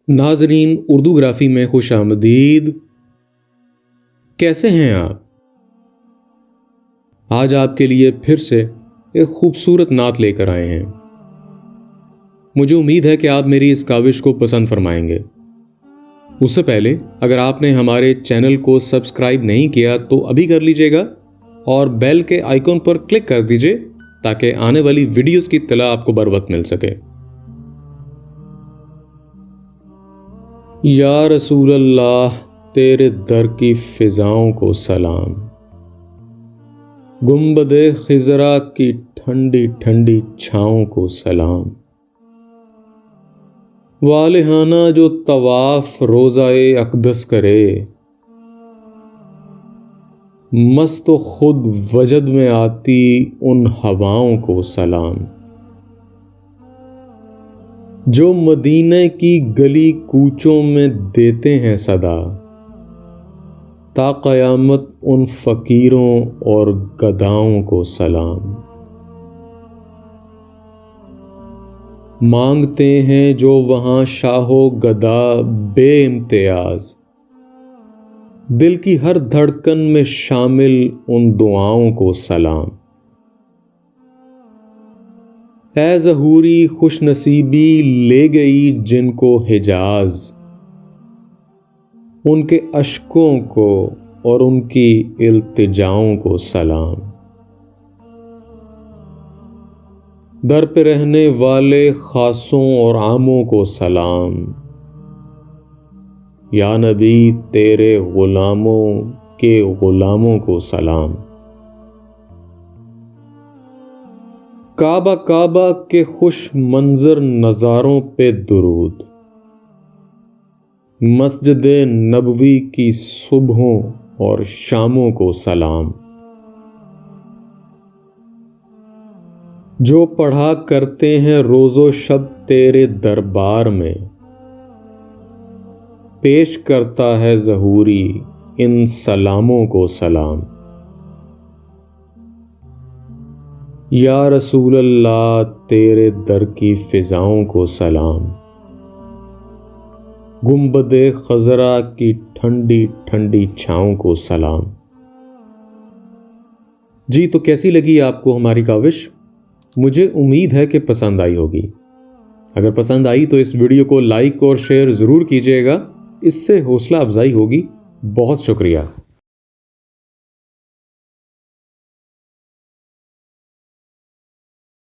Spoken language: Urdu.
ناظرین اردو گرافی میں خوش آمدید۔ کیسے ہیں آپ؟ آج آپ کے لیے پھر سے ایک خوبصورت نعت لے کر آئے ہیں۔ مجھے امید ہے کہ آپ میری اس کاوش کو پسند فرمائیں گے۔ اس سے پہلے اگر آپ نے ہمارے چینل کو سبسکرائب نہیں کیا تو ابھی کر لیجئے گا اور بیل کے آئیکن پر کلک کر دیجئے تاکہ آنے والی ویڈیوز کی اطلاع آپ کو بر وقت مل سکے۔ یا رسول اللہ تیرے در کی فضاؤں کو سلام، گنبد خضرا کی ٹھنڈی ٹھنڈی چھاؤں کو سلام، والہانہ جو طواف روضہ اقدس کرے، مست و خود وجد میں آتی ان ہواؤں کو سلام، جو مدینہ کی گلی کوچوں میں دیتے ہیں صدا، تا قیامت ان فقیروں اور گداؤں کو سلام، مانگتے ہیں جو وہاں شاہ و گدا بے امتیاز، دل کی ہر دھڑکن میں شامل ان دعاؤں کو سلام، اے ظہوری خوش نصیبی لے گئی جن کو حجاز، ان کے اشکوں کو اور ان کی التجاؤں کو سلام، در پہ رہنے والے خاصوں اور عاموں کو سلام، یا نبی تیرے غلاموں کے غلاموں کو سلام، کعبہ کعبہ کے خوش منظر نظاروں پہ درود، مسجد نبوی کی صبحوں اور شاموں کو سلام، جو پڑھا کرتے ہیں روز و شب تیرے دربار میں، پیش کرتا ہے ظہوری ان سلاموں کو سلام، یا رسول اللہ تیرے در کی فضاؤں کو سلام، گنبد خضرا کی ٹھنڈی ٹھنڈی چھاؤں کو سلام۔ جی تو کیسی لگی آپ کو ہماری کاوش؟ مجھے امید ہے کہ پسند آئی ہوگی۔ اگر پسند آئی تو اس ویڈیو کو لائک اور شیئر ضرور کیجیے گا، اس سے حوصلہ افزائی ہوگی۔ بہت شکریہ۔